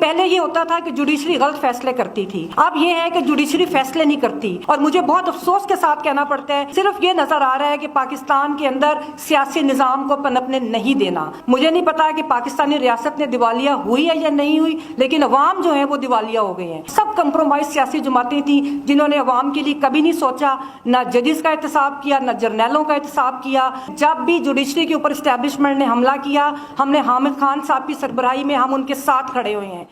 پہلے یہ ہوتا تھا کہ جوڈیشری غلط فیصلے کرتی تھی، اب یہ ہے کہ جوڈیشری فیصلے نہیں کرتی، اور مجھے بہت افسوس کے ساتھ کہنا پڑتا ہے صرف یہ نظر آ رہا ہے کہ پاکستان کے اندر سیاسی نظام کو پنپنے نہیں دینا۔ مجھے نہیں پتا کہ پاکستانی ریاست نے دیوالیہ ہوئی ہے یا نہیں ہوئی، لیکن عوام جو ہے وہ دیوالیہ ہو گئے ہیں۔ سب کمپرومائز سیاسی جماعتیں تھیں جنہوں نے عوام کے لیے کبھی نہیں سوچا، نہ ججز کا احتساب کیا، نہ جرنیلوں کا احتساب کیا۔ جب بھی جوڈیشری کے اوپر اسٹیبلشمنٹ نے حملہ کیا، ہم نے حامد خان صاحب کی سربراہی میں ہم ان کے ساتھ کھڑے ہوئے ہیں۔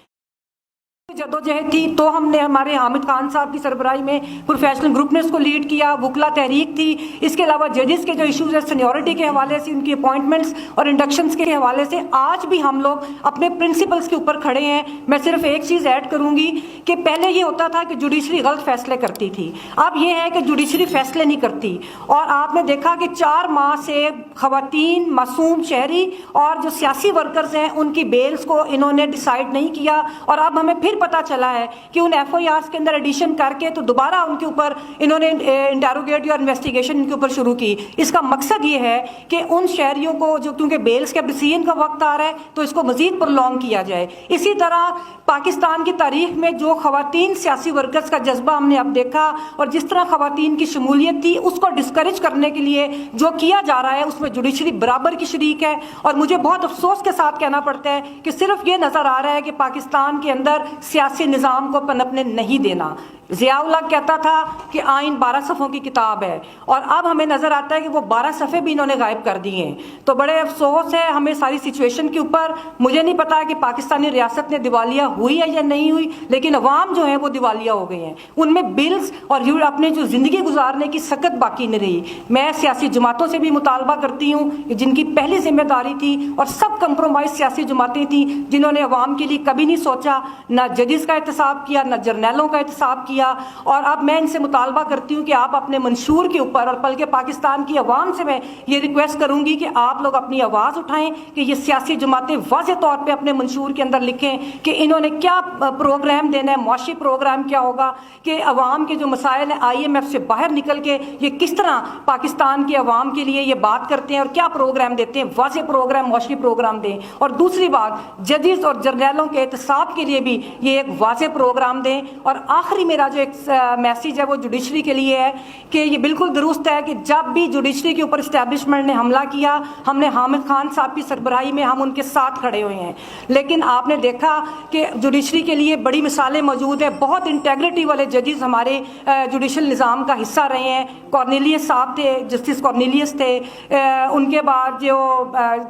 جدوجہد تھی تو ہم نے ہمارے حامد خان صاحب کی سربراہی میں پروفیشنل گروپ نے اس کو لیڈ کیا، وکلا تحریک تھی۔ اس کے علاوہ ججز کے جو ایشوز ہیں سینیورٹی کے حوالے سے، ان کی اپوائنٹمنٹس اور انڈکشنز کے حوالے سے، آج بھی ہم لوگ اپنے پرنسپلز کے اوپر کھڑے ہیں۔ میں صرف ایک چیز ایڈ کروں گی کہ پہلے یہ ہوتا تھا کہ جوڈیشری غلط فیصلے کرتی تھی، اب یہ ہے کہ جوڈیشری فیصلے نہیں کرتی۔ اور آپ نے دیکھا کہ 4 ماہ سے خواتین، معصوم شہری اور جو سیاسی ورکرز ہیں ان کی بیلز کو انہوں نے ڈیسائیڈ نہیں کیا، اور اب ہمیں پھر پتہ چلا ہے کہ ان ایف آئی آرز کے اندر ایڈیشن کر کے تو دوبارہ ان کے اوپر انہوں نے انٹیروگیٹ یا انویسٹیگیشن ان کے اوپر شروع کی۔ اس کا مقصد یہ ہے کہ ان شہریوں کو جو کیونکہ بیلز کے ڈیسیژن کا وقت آ رہا ہے تو اس کو مزید پرولونگ کیا جائے۔ اسی طرح پاکستان کی تاریخ میں جو خواتین سیاسی ورکرز کا جذبہ ہم نے اب دیکھا، اور جس طرح خواتین کی شمولیت تھی اس کو ڈسکریج کرنے کے لیے جو کیا جا رہا ہے اس میں جوڈیشری برابر کی شریک ہے۔ اور مجھے بہت افسوس کے ساتھ کہنا پڑتا ہے کہ صرف یہ نظر آ رہا ہے کہ پاکستان کے اندر سیاسی نظام کو پنپنے نہیں دینا۔ ضیاء اللہ کہتا تھا کہ آئین 12 صفحوں کی کتاب ہے، اور اب ہمیں نظر آتا ہے کہ وہ 12 صفحے بھی انہوں نے غائب کر دیے ہیں۔ تو بڑے افسوس ہے ہمیں ساری سچویشن کے اوپر۔ مجھے نہیں پتا کہ پاکستانی ریاست نے دیوالیہ ہوئی ہے یا نہیں ہوئی، لیکن عوام جو ہے وہ دیوالیہ ہو گئے ہیں۔ ان میں بلز اور اپنے جو زندگی گزارنے کی سکت باقی نہیں رہی۔ میں سیاسی جماعتوں سے بھی مطالبہ کرتی ہوں کہ جن کی پہلی ذمہ داری تھی، اور سب کمپرومائز سیاسی جماعتیں تھیں جنہوں نے عوام کے لیے کبھی نہیں سوچا، نہ ججز کا احتساب کیا، نہ جرنیلوں کا احتساب کیا۔ اور اب میں ان سے مطالبہ کرتی ہوں کہ آپ اپنے منشور کے اوپر، اور بلکہ پاکستان کی عوام سے میں یہ ریکویسٹ کروں گی کہ آپ لوگ اپنی آواز اٹھائیں کہ یہ سیاسی جماعتیں واضح طور پہ اپنے منشور کے اندر لکھیں کہ انہوں نے کیا پروگرام دینا ہے، معاشی پروگرام کیا ہوگا، کہ عوام کے جو مسائل ہیں آئی ایم ایف سے باہر نکل کے یہ کس طرح پاکستان کے عوام کے لیے یہ بات کرتے ہیں اور کیا پروگرام دیتے ہیں، واضح پروگرام، معاشی پروگرام دیں۔ اور دوسری بات، ججز اور جرنیلوں کے احتساب کے لیے بھی یہ ایک واضح پروگرام دیں۔ اور آخری میرا جو ایک میسیج ہے وہ جوڈیشری کے لیے ہے کہ یہ بالکل درست ہے کہ جب بھی جوڈیشری کے اوپر اسٹیبلشمنٹ نے حملہ کیا، ہم نے حامد خان صاحب کی سربراہی میں ہم ان کے ساتھ کھڑے ہوئے ہیں۔ لیکن آپ نے دیکھا کہ جوڈیشری کے لیے بڑی مثالیں موجود ہیں، بہت انٹیگریٹی والے ججز ہمارے جوڈیشل نظام کا حصہ رہے ہیں۔ کارنیلیس صاحب تھے، جسٹس کارنیلیس تھے، ان کے بعد جو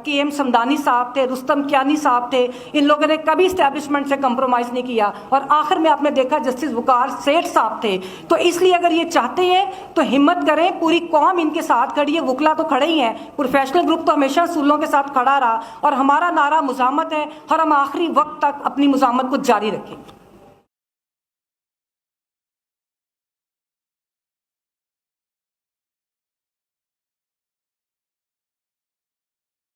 کے ایم سمدانی صاحب تھے، رستم کیانی صاحب تھے، ان لوگوں نے کبھی اسٹیبلشمنٹ سے کمپرومائز نہیں کیا۔ اور آخر میں آپ نے دیکھا جسٹس وقار سیٹھ صاحب تھے۔ تو اس لیے اگر یہ چاہتے ہیں تو ہمت کریں، پوری قوم ان کے ساتھ کھڑی ہے، وکلا تو کھڑے ہی ہیں، پروفیشنل گروپ تو ہمیشہ اصولوں کے ساتھ کھڑا رہا، اور ہمارا نعرہ مزاحمت ہے، اور ہم آخری وقت تک اپنی مزاحمت کو جاری رکھیں۔